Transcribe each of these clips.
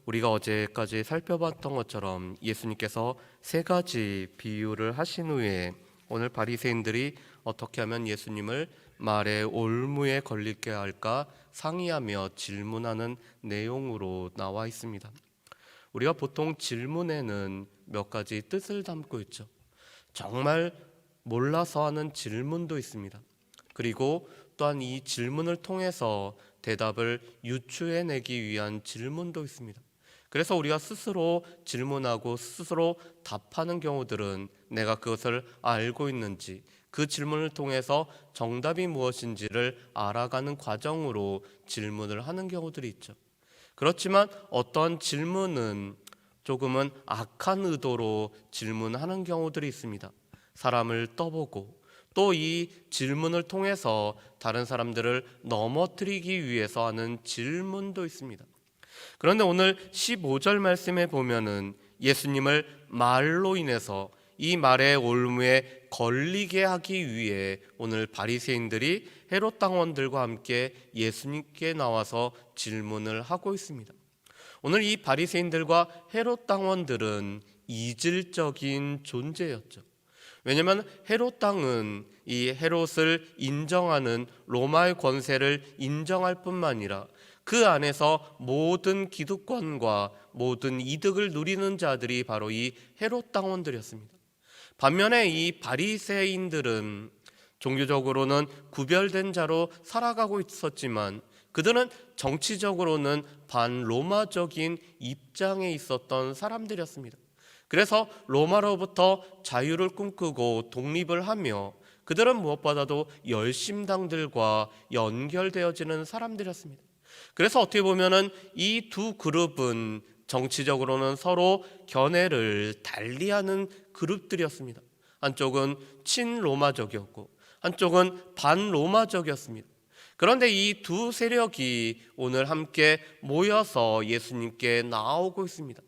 우리가 어제까지 살펴봤던 것처럼 예수님께서 세 가지 비유를 하신 후에 오늘 바리새인들이 어떻게 하면 예수님을 말의 올무에 걸리게 할까 상의하며 질문하는 내용으로 나와 있습니다. 우리가 보통 질문에는 몇 가지 뜻을 담고 있죠. 정말 몰라서 하는 질문도 있습니다. 그리고 또한 이 질문을 통해서 대답을 유추해내기 위한 질문도 있습니다. 그래서 우리가 스스로 질문하고 스스로 답하는 경우들은 내가 그것을 알고 있는지, 그 질문을 통해서 정답이 무엇인지를 알아가는 과정으로 질문을 하는 경우들이 있죠. 그렇지만 어떤 질문은 조금은 악한 의도로 질문하는 경우들이 있습니다. 사람을 떠보고 또 이 질문을 통해서 다른 사람들을 넘어뜨리기 위해서 하는 질문도 있습니다. 그런데 오늘 15절 말씀에 보면은 예수님을 말로 인해서 이 말의 올무에 걸리게 하기 위해 오늘 바리새인들이 헤롯 당원들과 함께 예수님께 나와서 질문을 하고 있습니다. 오늘 이 바리새인들과 헤롯 당원들은 이질적인 존재였죠. 왜냐하면 헤롯 당은 이 헤롯을 인정하는 로마의 권세를 인정할 뿐만 아니라 그 안에서 모든 기득권과 모든 이득을 누리는 자들이 바로 이 헤롯 당원들이었습니다. 반면에 이 바리새인들은 종교적으로는 구별된 자로 살아가고 있었지만 그들은 정치적으로는 반로마적인 입장에 있었던 사람들이었습니다. 그래서 로마로부터 자유를 꿈꾸고 독립을 하며 그들은 무엇보다도 열심당들과 연결되어지는 사람들이었습니다. 그래서 어떻게 보면은 이 두 그룹은 정치적으로는 서로 견해를 달리하는 그룹들이었습니다. 한쪽은 친로마적이었고 한쪽은 반로마적이었습니다. 그런데 이 두 세력이 오늘 함께 모여서 예수님께 나오고 있습니다.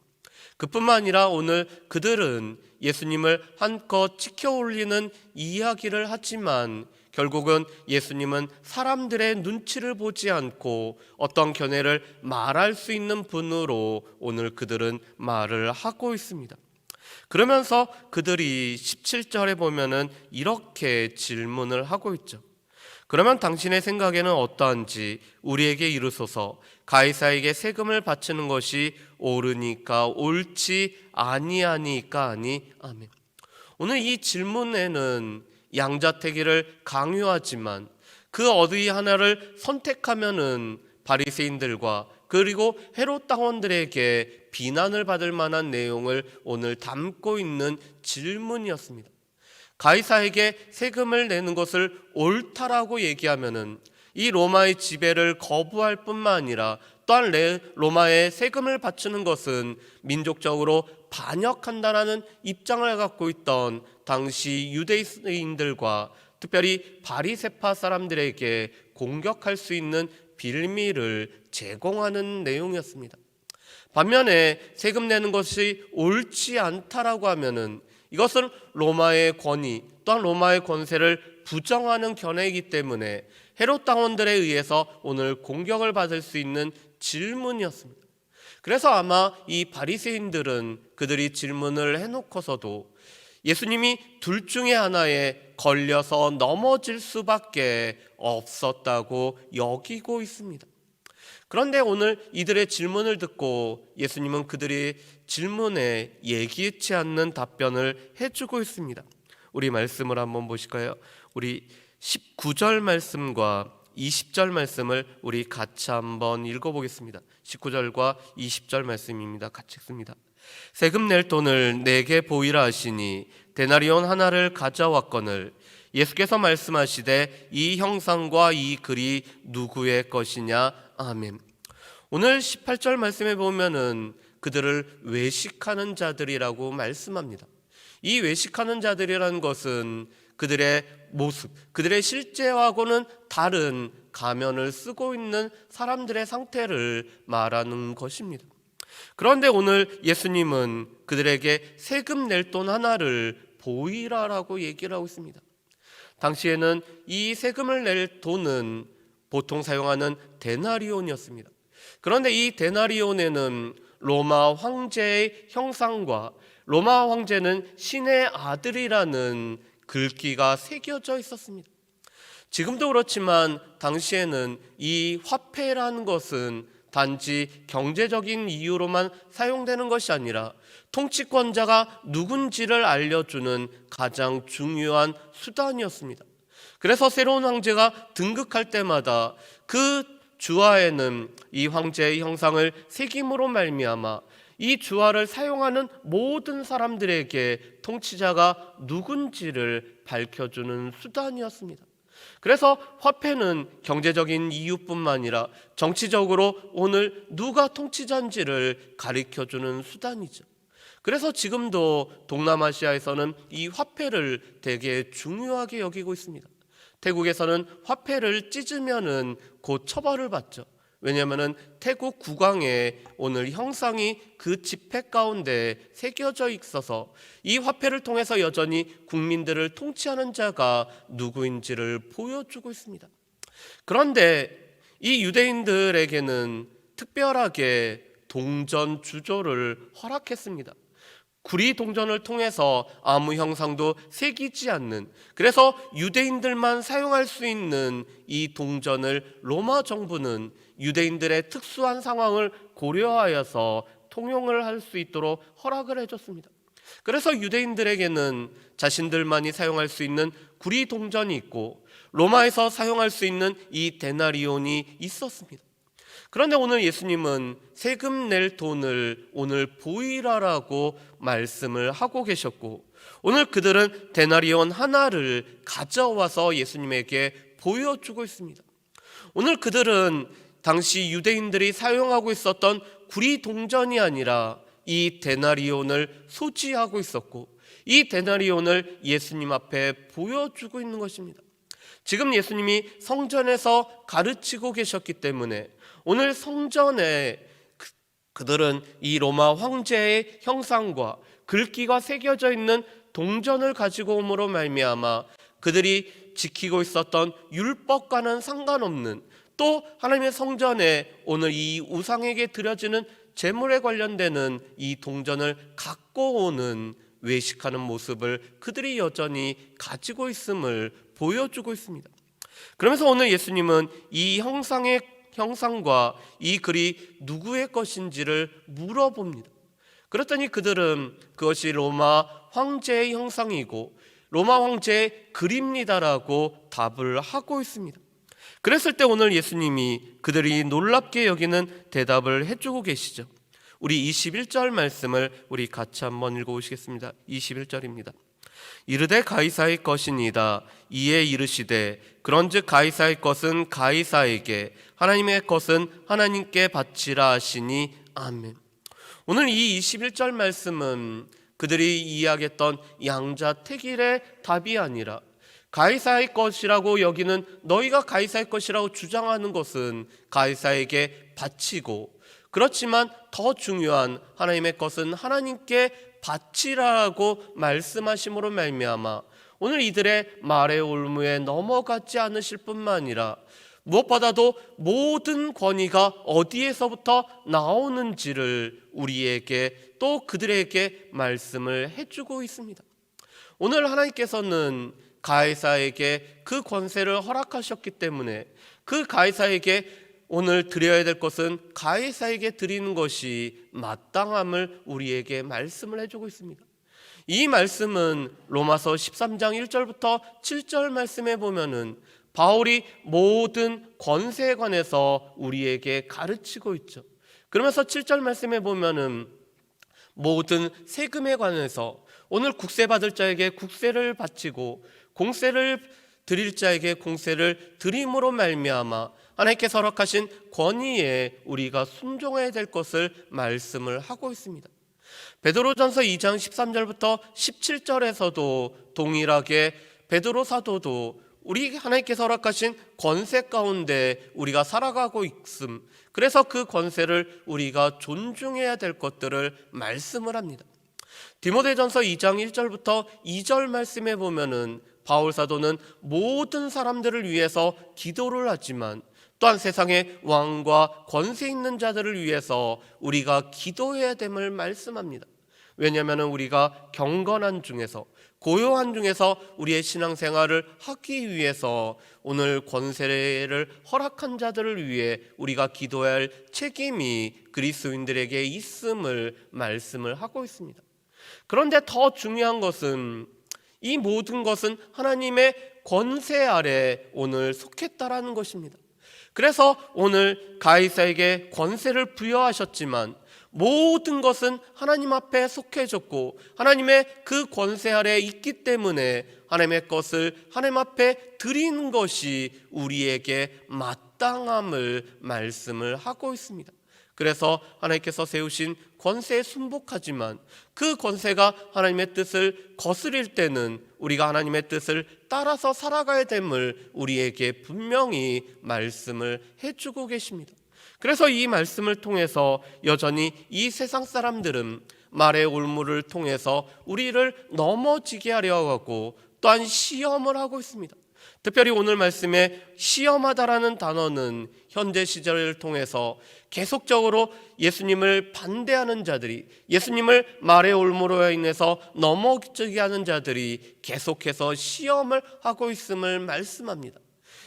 그뿐만 아니라 오늘 그들은 예수님을 한껏 치켜 올리는 이야기를 하지만 결국은 예수님은 사람들의 눈치를 보지 않고 어떤 견해를 말할 수 있는 분으로 오늘 그들은 말을 하고 있습니다. 그러면서 그들이 17절에 보면은 이렇게 질문을 하고 있죠. 그러면 당신의 생각에는 어떠한지 우리에게 이르소서. 가이사에게 세금을 바치는 것이 옳으니까 옳지 아니하니까 아니. 아멘. 오늘 이 질문에는 양자택일을 강요하지만 그 어디 하나를 선택하면은 바리새인들과 그리고 헤롯 당원들에게 비난을 받을 만한 내용을 오늘 담고 있는 질문이었습니다. 가이사에게 세금을 내는 것을 옳다라고 얘기하면은 이 로마의 지배를 거부할 뿐만 아니라 또한 로마에 세금을 바치는 것은 민족적으로 반역한다라는 입장을 갖고 있던 당시 유대인들과 특별히 바리새파 사람들에게 공격할 수 있는 빌미를 제공하는 내용이었습니다. 반면에 세금 내는 것이 옳지 않다라고 하면은 이것은 로마의 권위 또한 로마의 권세를 부정하는 견해이기 때문에 헤롯 당원들에 의해서 오늘 공격을 받을 수 있는 질문이었습니다. 그래서 아마 이 바리새인들은 그들이 질문을 해놓고서도 예수님이 둘 중에 하나에 걸려서 넘어질 수밖에 없었다고 여기고 있습니다. 그런데 오늘 이들의 질문을 듣고 예수님은 그들의 질문에 예기치 않는 답변을 해주고 있습니다. 우리 말씀을 한번 보실까요? 우리 19절 말씀과 20절 말씀을 우리 같이 한번 읽어보겠습니다. 19절과 20절 말씀입니다. 같이 읽습니다. 세금 낼 돈을 내게 보이라 하시니 데나리온 하나를 가져왔거늘 예수께서 말씀하시되 이 형상과 이 글이 누구의 것이냐. 아멘. 오늘 18절 말씀에 보면은 그들을 외식하는 자들이라고 말씀합니다. 이 외식하는 자들이라는 것은 그들의 모습, 그들의 실제하고는 다른 가면을 쓰고 있는 사람들의 상태를 말하는 것입니다. 그런데 오늘 예수님은 그들에게 세금 낼 돈 하나를 보이라라고 얘기를 하고 있습니다. 당시에는 이 세금을 낼 돈은 보통 사용하는 데나리온이었습니다. 그런데 이 데나리온에는 로마 황제의 형상과 로마 황제는 신의 아들이라는 글귀가 새겨져 있었습니다. 지금도 그렇지만 당시에는 이 화폐라는 것은 단지 경제적인 이유로만 사용되는 것이 아니라 통치권자가 누군지를 알려주는 가장 중요한 수단이었습니다. 그래서 새로운 황제가 등극할 때마다 그 주화에는 이 황제의 형상을 새김으로 말미암아 이 주화를 사용하는 모든 사람들에게 통치자가 누군지를 밝혀주는 수단이었습니다. 그래서 화폐는 경제적인 이유뿐만 아니라 정치적으로 오늘 누가 통치자인지를 가리켜주는 수단이죠. 그래서 지금도 동남아시아에서는 이 화폐를 되게 중요하게 여기고 있습니다. 태국에서는 화폐를 찢으면은 곧 처벌을 받죠. 왜냐하면 태국 국왕의 오늘 형상이 그 지폐 가운데 새겨져 있어서 이 화폐를 통해서 여전히 국민들을 통치하는 자가 누구인지를 보여주고 있습니다. 그런데 이 유대인들에게는 특별하게 동전 주조를 허락했습니다. 구리 동전을 통해서 아무 형상도 새기지 않는, 그래서 유대인들만 사용할 수 있는 이 동전을 로마 정부는 유대인들의 특수한 상황을 고려하여서 통용을 할 수 있도록 허락을 해줬습니다. 그래서 유대인들에게는 자신들만이 사용할 수 있는 구리 동전이 있고 로마에서 사용할 수 있는 이 데나리온이 있었습니다. 그런데 오늘 예수님은 세금 낼 돈을 오늘 보이라라고 말씀을 하고 계셨고, 오늘 그들은 데나리온 하나를 가져와서 예수님에게 보여주고 있습니다. 오늘 그들은 당시 유대인들이 사용하고 있었던 구리 동전이 아니라 이 데나리온을 소지하고 있었고, 이 데나리온을 예수님 앞에 보여주고 있는 것입니다. 지금 예수님이 성전에서 가르치고 계셨기 때문에 오늘 성전에 그들은 이 로마 황제의 형상과 글귀가 새겨져 있는 동전을 가지고 오므로 말미암아 그들이 지키고 있었던 율법과는 상관없는, 또 하나님의 성전에 오늘 이 우상에게 드려지는 제물에 관련되는 이 동전을 갖고 오는 외식하는 모습을 그들이 여전히 가지고 있음을 보여주고 있습니다. 그러면서 오늘 예수님은 이 형상과 이 글이 누구의 것인지를 물어봅니다. 그랬더니 그들은 그것이 로마 황제의 형상이고 로마 황제의 글입니다라고 답을 하고 있습니다. 그랬을 때 오늘 예수님이 그들이 놀랍게 여기는 대답을 해주고 계시죠. 우리 21절 말씀을 우리 같이 한번 읽어보시겠습니다. 21절입니다. 이르되 가이사의 것이니이다. 이에 이르시되 그런즉 가이사의 것은 가이사에게, 하나님의 것은 하나님께 바치라 하시니 아멘. 오늘 이 21절 말씀은 그들이 이야기했던 양자택일의 답이 아니라 가이사의 것이라고 여기는, 너희가 가이사의 것이라고 주장하는 것은 가이사에게 바치고, 그렇지만 더 중요한 하나님의 것은 하나님께 바치라고 말씀하심으로 말미암아 오늘 이들의 말의 올무에 넘어가지 않으실 뿐만 아니라 무엇보다도 모든 권위가 어디에서부터 나오는지를 우리에게 또 그들에게 말씀을 해주고 있습니다. 오늘 하나님께서는 가이사에게 그 권세를 허락하셨기 때문에 그 가이사에게 오늘 드려야 될 것은 가이사에게 드리는 것이 마땅함을 우리에게 말씀을 해주고 있습니다. 이 말씀은 로마서 13장 1절부터 7절 말씀에 보면은 바울이 모든 권세에 관해서 우리에게 가르치고 있죠. 그러면서 7절 말씀에 보면은 모든 세금에 관해서 오늘 국세 받을 자에게 국세를 바치고 공세를 드릴 자에게 공세를 드림으로 말미암아 하나님께서 허락하신 권위에 우리가 순종해야 될 것을 말씀을 하고 있습니다. 베드로전서 2장 13절부터 17절에서도 동일하게 베드로 사도도 우리 하나님께서 허락하신 권세 가운데 우리가 살아가고 있음, 그래서 그 권세를 우리가 존중해야 될 것들을 말씀을 합니다. 디모데전서 2장 1절부터 2절 말씀에 보면은 바울 사도는 모든 사람들을 위해서 기도를 하지만 또한 세상의 왕과 권세 있는 자들을 위해서 우리가 기도해야 됨을 말씀합니다. 왜냐하면 우리가 경건한 중에서, 고요한 중에서 우리의 신앙생활을 하기 위해서 오늘 권세를 허락한 자들을 위해 우리가 기도해야 할 책임이 그리스도인들에게 있음을 말씀을 하고 있습니다. 그런데 더 중요한 것은 이 모든 것은 하나님의 권세 아래 오늘 속했다라는 것입니다. 그래서 오늘 가이사에게 권세를 부여하셨지만 모든 것은 하나님 앞에 속해졌고 하나님의 그 권세 아래 있기 때문에 하나님의 것을 하나님 앞에 드리는 것이 우리에게 마땅함을 말씀을 하고 있습니다. 그래서 하나님께서 세우신 권세에 순복하지만 그 권세가 하나님의 뜻을 거스릴 때는 우리가 하나님의 뜻을 따라서 살아가야 됨을 우리에게 분명히 말씀을 해주고 계십니다. 그래서 이 말씀을 통해서 여전히 이 세상 사람들은 말의 올무를 통해서 우리를 넘어지게 하려 하고 또한 시험을 하고 있습니다. 특별히 오늘 말씀에 시험하다라는 단어는 현재 시절을 통해서 계속적으로 예수님을 반대하는 자들이, 예수님을 말의 올무로 인해서 넘어지게 하는 자들이 계속해서 시험을 하고 있음을 말씀합니다.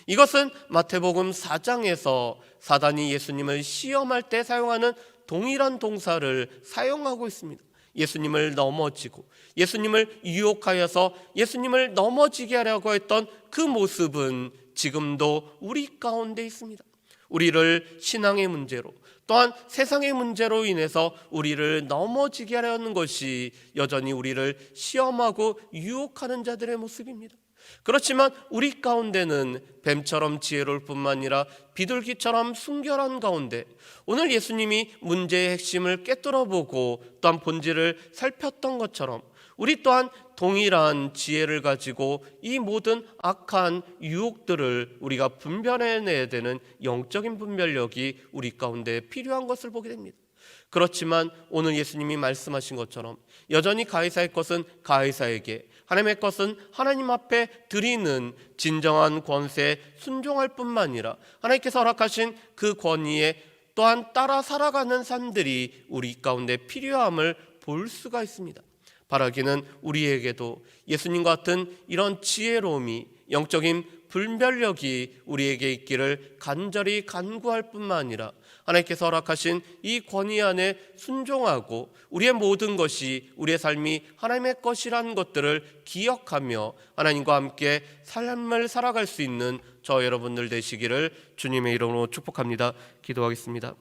이것은 마태복음 4장에서 사단이 예수님을 시험할 때 사용하는 동일한 동사를 사용하고 있습니다. 예수님을 넘어지고 예수님을 유혹하여서 예수님을 넘어지게 하려고 했던 그 모습은 지금도 우리 가운데 있습니다. 우리를 신앙의 문제로 또한 세상의 문제로 인해서 우리를 넘어지게 하려는 것이 여전히 우리를 시험하고 유혹하는 자들의 모습입니다. 그렇지만 우리 가운데는 뱀처럼 지혜로울 뿐만 아니라 비둘기처럼 순결한 가운데 오늘 예수님이 문제의 핵심을 꿰뚫어보고 또한 본질을 살폈던 것처럼 우리 또한 동일한 지혜를 가지고 이 모든 악한 유혹들을 우리가 분별해내야 되는 영적인 분별력이 우리 가운데 필요한 것을 보게 됩니다. 그렇지만 오늘 예수님이 말씀하신 것처럼 여전히 가이사의 것은 가이사에게, 하나님의 것은 하나님 앞에 드리는 진정한 권세에 순종할 뿐만 아니라 하나님께서 허락하신 그 권위에 또한 따라 살아가는 삶들이 우리 가운데 필요함을 볼 수가 있습니다. 바라기는 우리에게도 예수님과 같은 이런 지혜로움이, 영적인 분별력이 우리에게 있기를 간절히 간구할 뿐만 아니라 하나님께서 허락하신 이 권위 안에 순종하고 우리의 모든 것이, 우리의 삶이 하나님의 것이라는 것들을 기억하며 하나님과 함께 삶을 살아갈 수 있는 저 여러분들 되시기를 주님의 이름으로 축복합니다. 기도하겠습니다.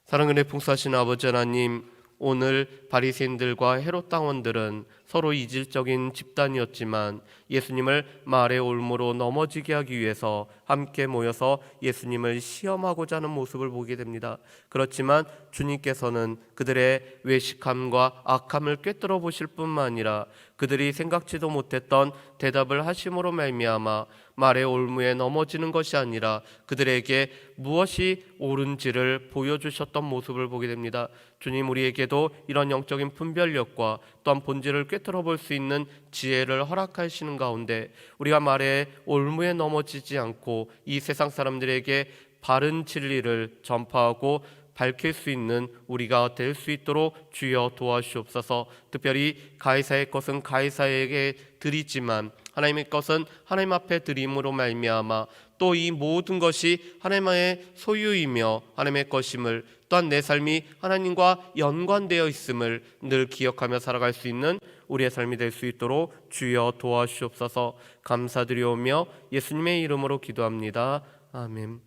사랑은혜 풍성하신 아버지 하나님, 오늘 바리새인들과 헤롯 당원들은 서로 이질적인 집단이었지만 예수님을 말의 올무로 넘어지게 하기 위해서 함께 모여서 예수님을 시험하고자 하는 모습을 보게 됩니다. 그렇지만 주님께서는 그들의 외식함과 악함을 꿰뚫어 보실 뿐만 아니라 그들이 생각지도 못했던 대답을 하심으로 말미암아 말의 올무에 넘어지는 것이 아니라 그들에게 무엇이 옳은지를 보여주셨던 모습을 보게 됩니다. 주님, 우리에게도 이런 영적인 분별력과 또한 본질을 꿰뚫어 볼 수 있는 지혜를 허락하시는 가운데 우리가 말의 올무에 넘어지지 않고 이 세상 사람들에게 바른 진리를 전파하고 밝힐 수 있는 우리가 될 수 있도록 주여 도와주옵소서. 특별히 가이사의 것은 가이사에게 드리지만 하나님의 것은 하나님 앞에 드림으로 말미암아 또 이 모든 것이 하나님의 소유이며 하나님의 것임을, 또한 내 삶이 하나님과 연관되어 있음을 늘 기억하며 살아갈 수 있는 우리의 삶이 될 수 있도록 주여 도와주옵소서. 감사드리오며 예수님의 이름으로 기도합니다. 아멘.